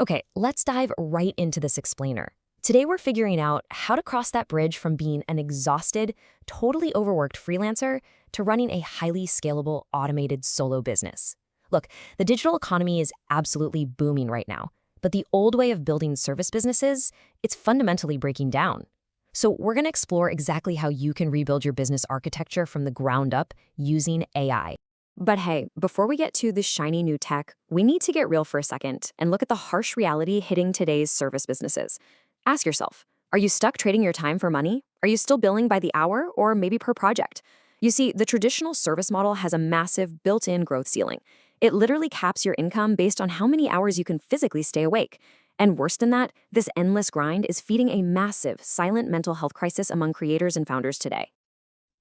Okay, let's dive right into this explainer. Today we're figuring out how to cross that bridge from being an exhausted, totally overworked freelancer to running a highly scalable, automated solo business. Look, the digital economy is absolutely booming right now, but the old way of building service businesses, it's fundamentally breaking down. So we're going to explore exactly how you can rebuild your business architecture from the ground up using AI. But hey, before we get to the shiny new tech, we need to get real for a second and look at the harsh reality hitting today's service businesses. Ask yourself, are you stuck trading your time for money? Are you still billing by the hour or maybe per project? You see, the traditional service model has a massive built-in growth ceiling. It literally caps your income based on how many hours you can physically stay awake. And worse than that, this endless grind is feeding a massive, silent mental health crisis among creators and founders today.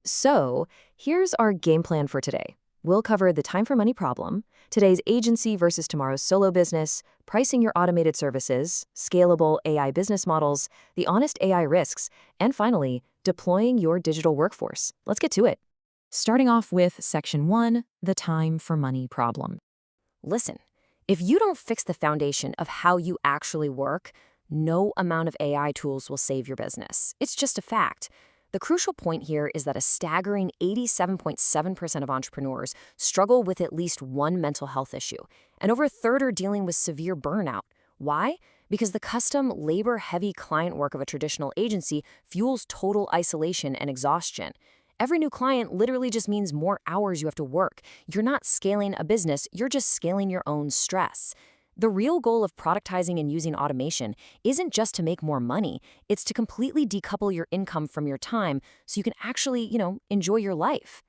So, here's our game plan for today. We'll cover the time for money problem, today's agency versus tomorrow's solo business, pricing your automated services, scalable AI business models, the honest AI risks, and finally, deploying your digital workforce. Let's get to it. Starting off with Section 1, the time for money problem. Listen, if you don't fix the foundation of how you actually work, no amount of AI tools will save your business. It's just a fact. The crucial point here is that a staggering 87.7% of entrepreneurs struggle with at least one mental health issue, and over a third are dealing with severe burnout. Why? Because the custom, labor-heavy client work of a traditional agency fuels total isolation and exhaustion. Every new client literally just means more hours you have to work. You're not scaling a business, you're just scaling your own stress. The real goal of productizing and using automation isn't just to make more money, it's to completely decouple your income from your time so you can actually, enjoy your life.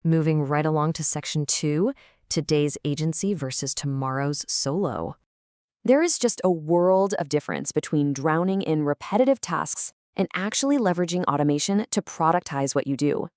Moving right along to Section 2, today's agency versus tomorrow's solo. There is just a world of difference between drowning in repetitive tasks and actually leveraging automation to productize what you do.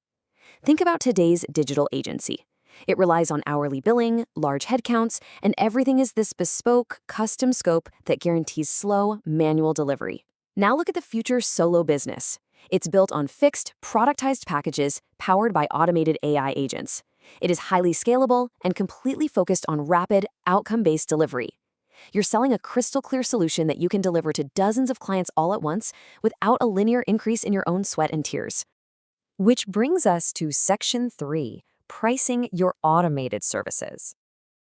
Think about today's digital agency. It relies on hourly billing, large headcounts, and everything is this bespoke, custom scope that guarantees slow, manual delivery. Now look at the future solo business. It's built on fixed, productized packages powered by automated AI agents. It is highly scalable and completely focused on rapid, outcome-based delivery. You're selling a crystal-clear solution that you can deliver to dozens of clients all at once without a linear increase in your own sweat and tears. Which brings us to Section 3. Pricing your automated services.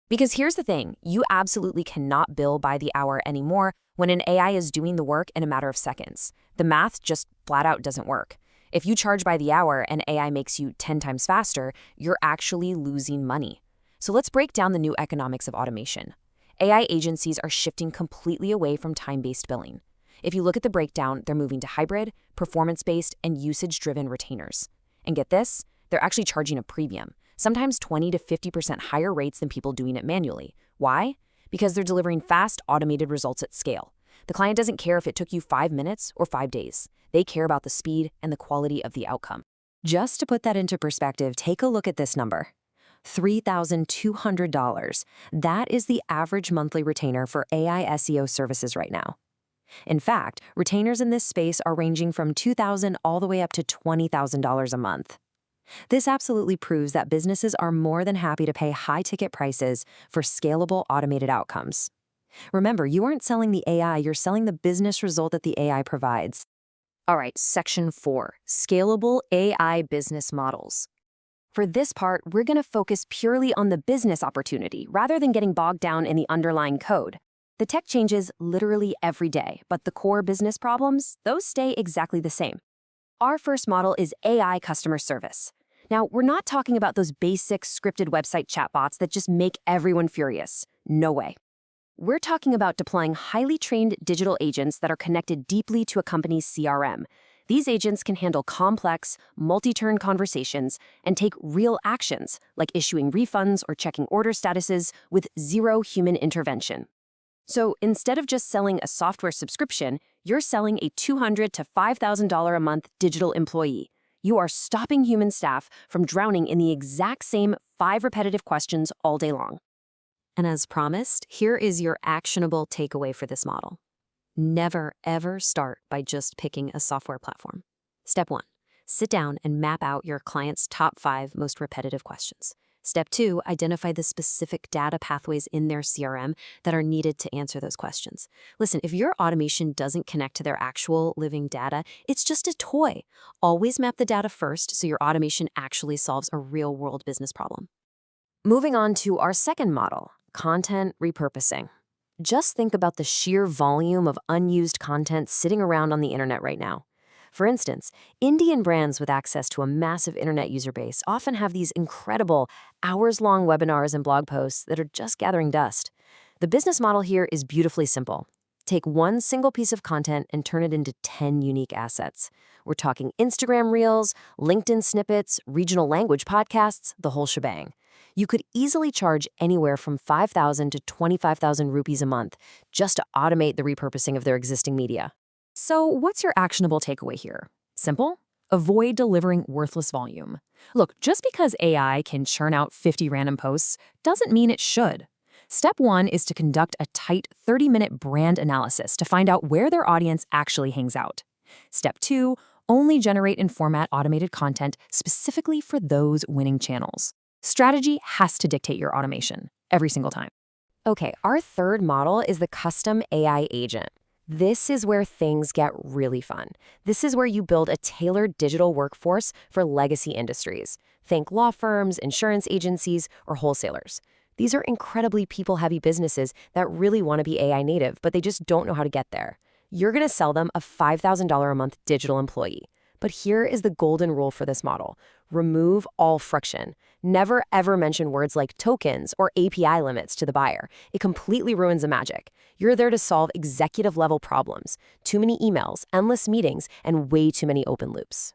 Because here's the thing, you absolutely cannot bill by the hour anymore when an AI is doing the work in a matter of seconds. The math just flat out doesn't work. If you charge by the hour and AI makes you 10 times faster, you're actually losing money. So let's break down the new economics of automation. AI agencies are shifting completely away from time-based billing. If you look at the breakdown, they're moving to hybrid, performance-based, and usage-driven retainers. And get this? They're actually charging a premium, sometimes 20 to 50% higher rates than people doing it manually. Why? Because they're delivering fast, automated results at scale. The client doesn't care if it took you 5 minutes or 5 days. They care about the speed and the quality of the outcome. Just to put that into perspective, take a look at this number. $3,200. That is the average monthly retainer for AI SEO services right now. In fact, retainers in this space are ranging from $2,000 all the way up to $20,000 a month. This absolutely proves that businesses are more than happy to pay high-ticket prices for scalable, automated outcomes. Remember, you aren't selling the AI, you're selling the business result that the AI provides. All right, Section 4, Scalable AI Business Models. For this part, we're going to focus purely on the business opportunity rather than getting bogged down in the underlying code. The tech changes literally every day, but the core business problems, those stay exactly the same. Our first model is AI customer service. Now, we're not talking about those basic scripted website chatbots that just make everyone furious. No way. We're talking about deploying highly trained digital agents that are connected deeply to a company's CRM. These agents can handle complex, multi-turn conversations and take real actions, like issuing refunds or checking order statuses with zero human intervention. So instead of just selling a software subscription, you're selling a $200 to $5,000 a month digital employee. You are stopping human staff from drowning in the exact same 5 repetitive questions all day long. And as promised, here is your actionable takeaway for this model. Never, ever start by just picking a software platform. Step 1, sit down and map out your client's top 5 most repetitive questions. Step 2, identify the specific data pathways in their CRM that are needed to answer those questions. Listen, if your automation doesn't connect to their actual living data, it's just a toy. Always map the data first so your automation actually solves a real-world business problem. Moving on to our second model, content repurposing. Just think about the sheer volume of unused content sitting around on the internet right now. For instance, Indian brands with access to a massive internet user base often have these incredible hours-long webinars and blog posts that are just gathering dust. The business model here is beautifully simple. Take one single piece of content and turn it into 10 unique assets. We're talking Instagram Reels, LinkedIn snippets, regional language podcasts, the whole shebang. You could easily charge anywhere from 5,000 to 25,000 rupees a month just to automate the repurposing of their existing media. So what's your actionable takeaway here? Simple. Avoid delivering worthless volume. Look, just because AI can churn out 50 random posts doesn't mean it should. Step 1 is to conduct a tight 30-minute brand analysis to find out where their audience actually hangs out. Step 2, only generate and format automated content specifically for those winning channels. Strategy has to dictate your automation every single time. Okay, our third model is the custom AI agent. This is where things get really fun. This is where you build a tailored digital workforce for legacy industries. Think law firms, insurance agencies, or wholesalers. These are incredibly people-heavy businesses that really want to be AI native, but they just don't know how to get there. You're going to sell them a $5,000 a month digital employee. But here is the golden rule for this model. Remove all friction. Never ever mention words like tokens or API limits to the buyer. It completely ruins the magic. You're there to solve executive-level problems. Too many emails, endless meetings, and way too many open loops.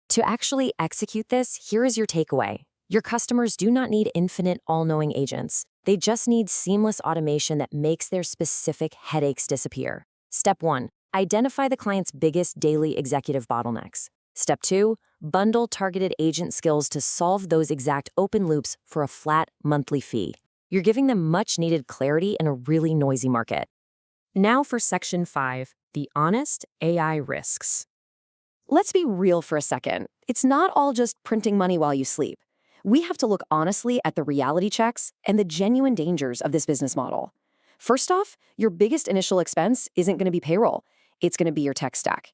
To actually execute this, here is your takeaway. Your customers do not need infinite, all-knowing agents. They just need seamless automation that makes their specific headaches disappear. Step 1, identify the client's biggest daily executive bottlenecks. Step 2, bundle targeted agent skills to solve those exact open loops for a flat monthly fee. You're giving them much-needed clarity in a really noisy market. Now for Section 5, the honest AI risks. Let's be real for a second. It's not all just printing money while you sleep. We have to look honestly at the reality checks and the genuine dangers of this business model. First off, your biggest initial expense isn't going to be payroll. It's going to be your tech stack.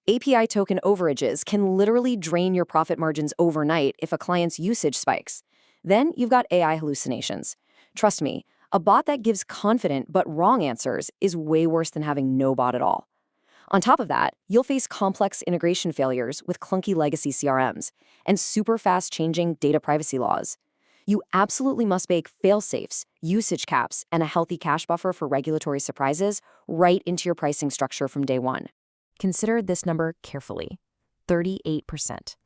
API token overages can literally drain your profit margins overnight if a client's usage spikes. Then you've got AI hallucinations. Trust me, a bot that gives confident but wrong answers is way worse than having no bot at all. On top of that, you'll face complex integration failures with clunky legacy CRMs and super fast changing data privacy laws. You absolutely must bake fail-safes, usage caps, and a healthy cash buffer for regulatory surprises right into your pricing structure from day one. Consider this number carefully, 38%.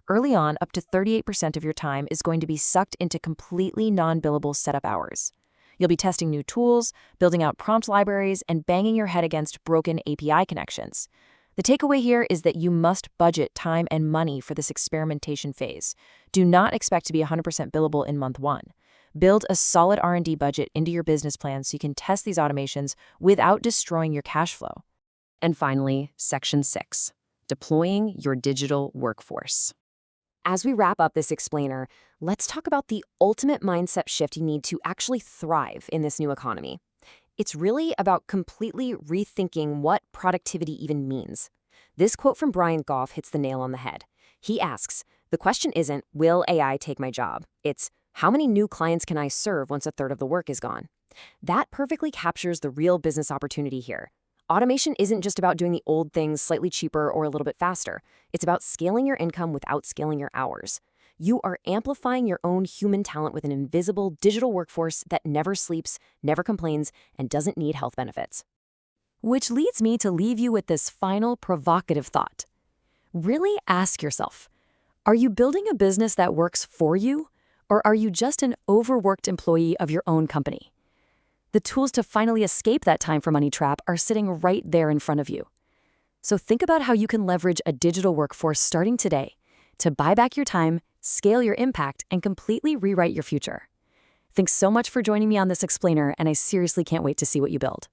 Early on, up to 38% of your time is going to be sucked into completely non-billable setup hours. You'll be testing new tools, building out prompt libraries, and banging your head against broken API connections. The takeaway here is that you must budget time and money for this experimentation phase. Do not expect to be 100% billable in month 1. Build a solid R&D budget into your business plan so you can test these automations without destroying your cash flow. And finally, Section 6, deploying your digital workforce. As we wrap up this explainer, let's talk about the ultimate mindset shift you need to actually thrive in this new economy. It's really about completely rethinking what productivity even means. This quote from Brian Goff hits the nail on the head. He asks, the question isn't, will AI take my job? It's, how many new clients can I serve once a third of the work is gone? That perfectly captures the real business opportunity here. Automation isn't just about doing the old things slightly cheaper or a little bit faster. It's about scaling your income without scaling your hours. You are amplifying your own human talent with an invisible digital workforce that never sleeps, never complains, and doesn't need health benefits. Which leads me to leave you with this final provocative thought. Really ask yourself, are you building a business that works for you, or are you just an overworked employee of your own company? The tools to finally escape that time for money trap are sitting right there in front of you. So think about how you can leverage a digital workforce starting today to buy back your time, scale your impact, and completely rewrite your future. Thanks so much for joining me on this explainer, and I seriously can't wait to see what you build.